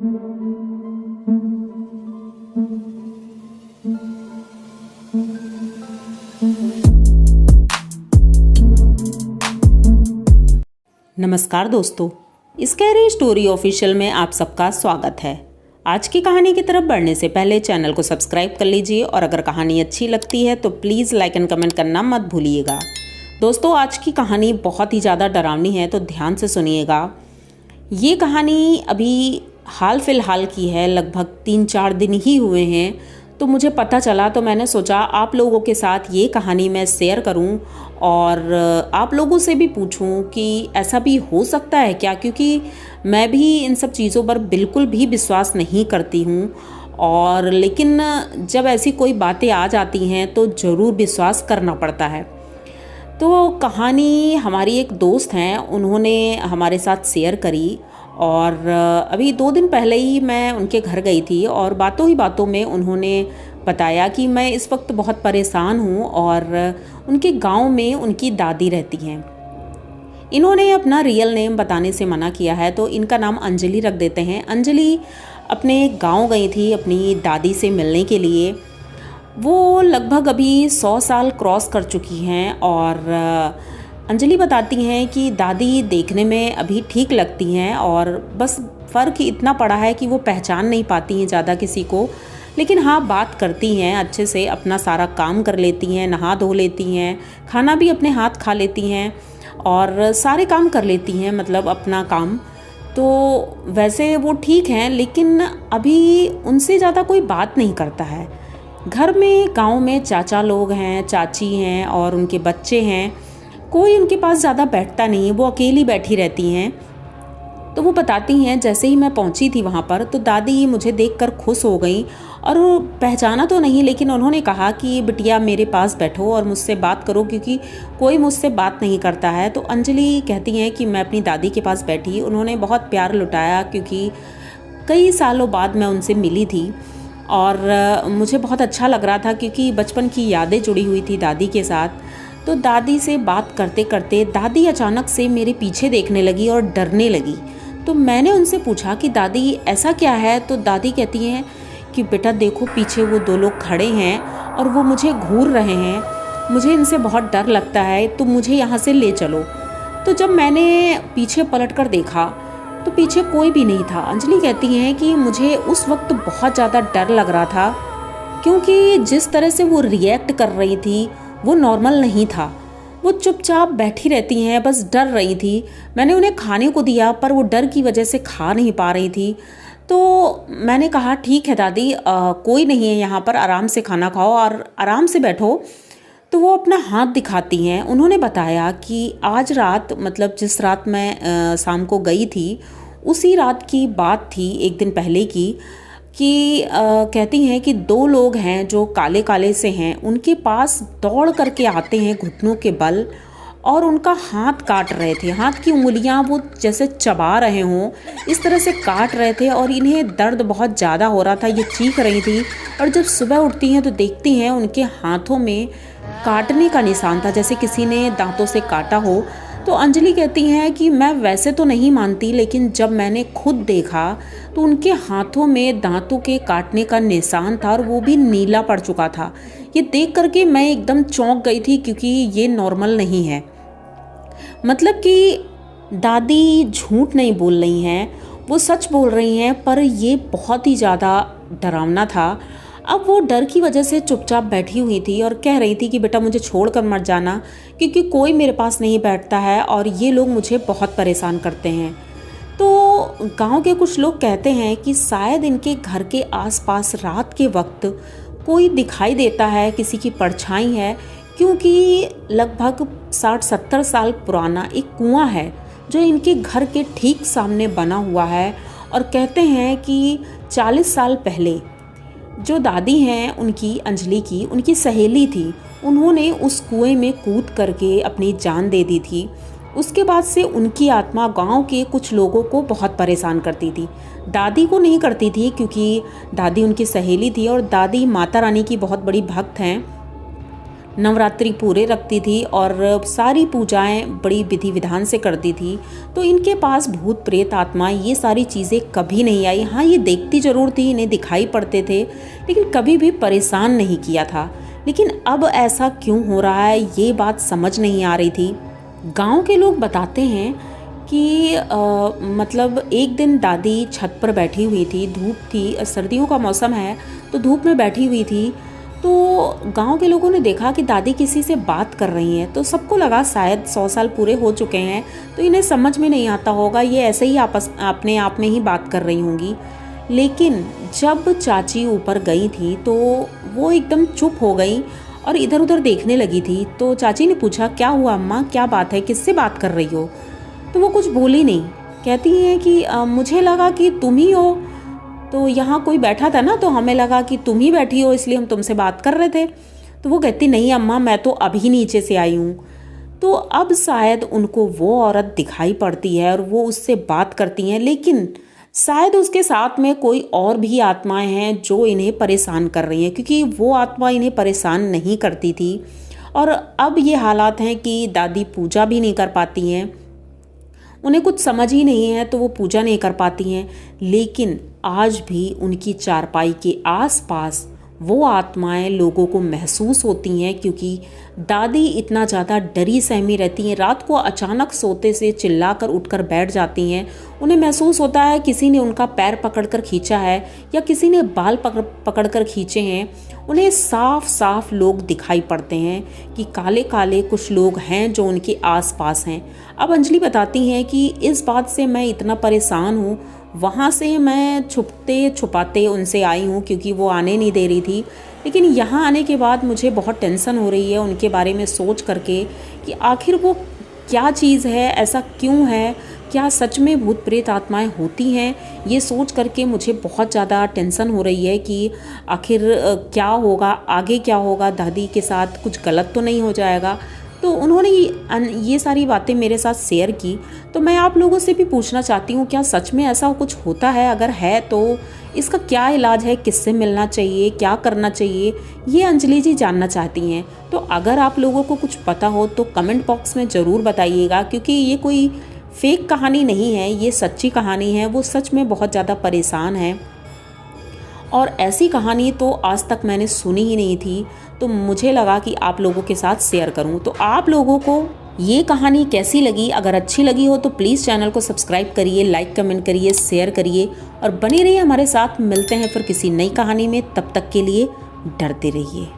नमस्कार दोस्तों, scary story official में आप सबका स्वागत है। आज की कहानी की तरफ बढ़ने से पहले चैनल को सब्सक्राइब कर लीजिए और अगर कहानी अच्छी लगती है तो प्लीज़ लाइक एंड कमेंट करना मत भूलिएगा। दोस्तों, आज की कहानी बहुत ही ज़्यादा डरावनी है तो ध्यान से सुनिएगा। ये कहानी अभी हाल फिलहाल की है, लगभग 3-4 दिन ही हुए हैं। तो मुझे पता चला तो मैंने सोचा आप लोगों के साथ ये कहानी मैं शेयर करूं और आप लोगों से भी पूछूं कि ऐसा भी हो सकता है क्या, क्योंकि मैं भी इन सब चीज़ों पर बिल्कुल भी विश्वास नहीं करती हूं। और लेकिन जब ऐसी कोई बातें आ जाती हैं तो ज़रूर विश्वास करना पड़ता है। तो कहानी हमारी एक दोस्त हैं, उन्होंने हमारे साथ शेयर करी और अभी 2 दिन पहले ही मैं उनके घर गई थी और बातों ही बातों में उन्होंने बताया कि मैं इस वक्त बहुत परेशान हूँ और उनके गांव में उनकी दादी रहती हैं। इन्होंने अपना रियल नेम बताने से मना किया है तो इनका नाम अंजलि रख देते हैं। अंजलि अपने गांव गई थी अपनी दादी से मिलने के लिए। वो लगभग अभी 100 साल क्रॉस कर चुकी हैं और अंजलि बताती हैं कि दादी देखने में अभी ठीक लगती हैं और बस फ़र्क इतना पड़ा है कि वो पहचान नहीं पाती हैं ज़्यादा किसी को, लेकिन हाँ बात करती हैं अच्छे से, अपना सारा काम कर लेती हैं, नहा धो लेती हैं, खाना भी अपने हाथ खा लेती हैं और सारे काम कर लेती हैं, मतलब अपना काम। तो वैसे वो ठीक हैं, लेकिन अभी उनसे ज़्यादा कोई बात नहीं करता है। घर में गांव में चाचा लोग हैं, चाची हैं और उनके बच्चे हैं, कोई उनके पास ज़्यादा बैठता नहीं है, वो अकेली बैठी रहती हैं। तो वो बताती हैं जैसे ही मैं पहुंची थी वहाँ पर तो दादी मुझे देखकर खुश हो गई और वो पहचाना तो नहीं, लेकिन उन्होंने कहा कि बिटिया मेरे पास बैठो और मुझसे बात करो क्योंकि कोई मुझसे बात नहीं करता है। तो अंजलि कहती हैं कि मैं अपनी दादी के पास बैठी, उन्होंने बहुत प्यार लुटाया क्योंकि कई सालों बाद मैं उनसे मिली थी और मुझे बहुत अच्छा लग रहा था क्योंकि बचपन की यादें जुड़ी हुई थी दादी के साथ। तो दादी से बात करते करते दादी अचानक से मेरे पीछे देखने लगी और डरने लगी। तो मैंने उनसे पूछा कि दादी ऐसा क्या है। तो दादी कहती हैं कि बेटा देखो पीछे वो 2 लोग खड़े हैं और वो मुझे घूर रहे हैं, मुझे इनसे बहुत डर लगता है, तो मुझे यहाँ से ले चलो। तो जब मैंने पीछे पलट कर देखा तो पीछे कोई भी नहीं था। अंजलि कहती हैं कि मुझे उस वक्त बहुत ज़्यादा डर लग रहा था क्योंकि जिस तरह से वो रिएक्ट कर रही थी वो नॉर्मल नहीं था। वो चुपचाप बैठी रहती हैं, बस डर रही थी। मैंने उन्हें खाने को दिया पर वो डर की वजह से खा नहीं पा रही थी। तो मैंने कहा ठीक है दादी, कोई नहीं है यहाँ पर, आराम से खाना खाओ और आराम से बैठो। तो वो अपना हाथ दिखाती हैं। उन्होंने बताया कि आज रात, मतलब जिस रात मैं शाम को गई थी उसी रात की बात थी, एक दिन पहले की, कि कहती हैं कि 2 लोग हैं जो काले काले से हैं, उनके पास दौड़ करके आते हैं घुटनों के बल और उनका हाथ काट रहे थे। हाथ की उंगलियां वो जैसे चबा रहे हों, इस तरह से काट रहे थे और इन्हें दर्द बहुत ज़्यादा हो रहा था, ये चीख रही थी। और जब सुबह उठती हैं तो देखती हैं उनके हाथों में काटने का निशान था, जैसे किसी ने दांतों से काटा हो। तो अंजलि कहती हैं कि मैं वैसे तो नहीं मानती, लेकिन जब मैंने खुद देखा तो उनके हाथों में दांतों के काटने का निशान था और वो भी नीला पड़ चुका था। ये देख करके मैं एकदम चौंक गई थी क्योंकि ये नॉर्मल नहीं है। मतलब कि दादी झूठ नहीं बोल रही हैं, वो सच बोल रही हैं, पर ये बहुत ही ज़्यादा डरावना था। अब वो डर की वजह से चुपचाप बैठी हुई थी और कह रही थी कि बेटा मुझे छोड़कर मत जाना क्योंकि कोई मेरे पास नहीं बैठता है और ये लोग मुझे बहुत परेशान करते हैं। तो गांव के कुछ लोग कहते हैं कि शायद इनके घर के आसपास रात के वक्त कोई दिखाई देता है, किसी की परछाई है, क्योंकि लगभग 60-70 साल पुराना एक कुआं है जो इनके घर के ठीक सामने बना हुआ है। और कहते हैं कि 40 साल पहले जो दादी हैं उनकी, अंजलि की, उनकी सहेली थी, उन्होंने उस कुएं में कूद करके अपनी जान दे दी थी। उसके बाद से उनकी आत्मा गांव के कुछ लोगों को बहुत परेशान करती थी। दादी को नहीं करती थी क्योंकि दादी उनकी सहेली थी और दादी माता रानी की बहुत बड़ी भक्त हैं, नवरात्रि पूरे रखती थी और सारी पूजाएं बड़ी विधि विधान से करती थी। तो इनके पास भूत प्रेत आत्माएं ये सारी चीज़ें कभी नहीं आई। हाँ, ये देखती ज़रूर थी, इन्हें दिखाई पड़ते थे, लेकिन कभी भी परेशान नहीं किया था। लेकिन अब ऐसा क्यों हो रहा है, ये बात समझ नहीं आ रही थी। गांव के लोग बताते हैं कि मतलब एक दिन दादी छत पर बैठी हुई थी, धूप थी, सर्दियों का मौसम है तो धूप में बैठी हुई थी। तो गांव के लोगों ने देखा कि दादी किसी से बात कर रही हैं। तो सबको लगा शायद 100 साल पूरे हो चुके हैं तो इन्हें समझ में नहीं आता होगा, ये ऐसे ही अपने आप में ही बात कर रही होंगी। लेकिन जब चाची ऊपर गई थी तो वो एकदम चुप हो गई और इधर उधर देखने लगी थी। तो चाची ने पूछा, क्या हुआ अम्मा, क्या बात है, किससे बात कर रही हो? तो वो कुछ बोली नहीं। कहती हैं कि मुझे लगा कि तुम ही हो, तो यहाँ कोई बैठा था ना तो हमें लगा कि तुम ही बैठी हो, इसलिए हम तुमसे बात कर रहे थे। तो वो कहती, नहीं अम्मा, मैं तो अभी नीचे से आई हूँ। तो अब शायद उनको वो औरत दिखाई पड़ती है और वो उससे बात करती हैं, लेकिन शायद उसके साथ में कोई और भी आत्माएं हैं जो इन्हें परेशान कर रही हैं, क्योंकि वो आत्मा इन्हें परेशान नहीं करती थी। और अब ये हालात हैं कि दादी पूजा भी नहीं कर पाती हैं, उन्हें कुछ समझ ही नहीं है तो वो पूजा नहीं कर पाती हैं। लेकिन आज भी उनकी चारपाई के आसपास वो आत्माएं लोगों को महसूस होती हैं, क्योंकि दादी इतना ज़्यादा डरी सहमी रहती हैं। रात को अचानक सोते से चिल्लाकर उठकर बैठ जाती हैं। उन्हें महसूस होता है किसी ने उनका पैर पकड़कर खींचा है या किसी ने बाल पकड़कर खींचे हैं। उन्हें साफ साफ लोग दिखाई पड़ते हैं कि काले काले कुछ लोग हैं जो उनके आसपास हैं। अब अंजलि बताती हैं कि इस बात से मैं इतना परेशान हूँ, वहाँ से मैं छुपते छुपाते उनसे आई हूँ क्योंकि वो आने नहीं दे रही थी। लेकिन यहाँ आने के बाद मुझे बहुत टेंशन हो रही है उनके बारे में सोच करके कि आखिर वो क्या चीज़ है, ऐसा क्यों है, क्या सच में भूत प्रेत आत्माएं होती हैं। ये सोच करके मुझे बहुत ज़्यादा टेंशन हो रही है कि आखिर क्या होगा, आगे क्या होगा, दादी के साथ कुछ गलत तो नहीं हो जाएगा। तो उन्होंने ये सारी बातें मेरे साथ शेयर की। तो मैं आप लोगों से भी पूछना चाहती हूँ, क्या सच में ऐसा कुछ होता है? अगर है तो इसका क्या इलाज है, किससे मिलना चाहिए, क्या करना चाहिए, ये अंजलि जी जानना चाहती हैं। तो अगर आप लोगों को कुछ पता हो तो कमेंट बॉक्स में ज़रूर बताइएगा, क्योंकि ये कोई फेक कहानी नहीं है, ये सच्ची कहानी है। वो सच में बहुत ज़्यादा परेशान है और ऐसी कहानी तो आज तक मैंने सुनी ही नहीं थी। तो मुझे लगा कि आप लोगों के साथ शेयर करूं। तो आप लोगों को ये कहानी कैसी लगी? अगर अच्छी लगी हो तो प्लीज़ चैनल को सब्सक्राइब करिए, लाइक कमेंट करिए, शेयर करिए और बने रहिए हमारे साथ। मिलते हैं फिर किसी नई कहानी में, तब तक के लिए डरते रहिए।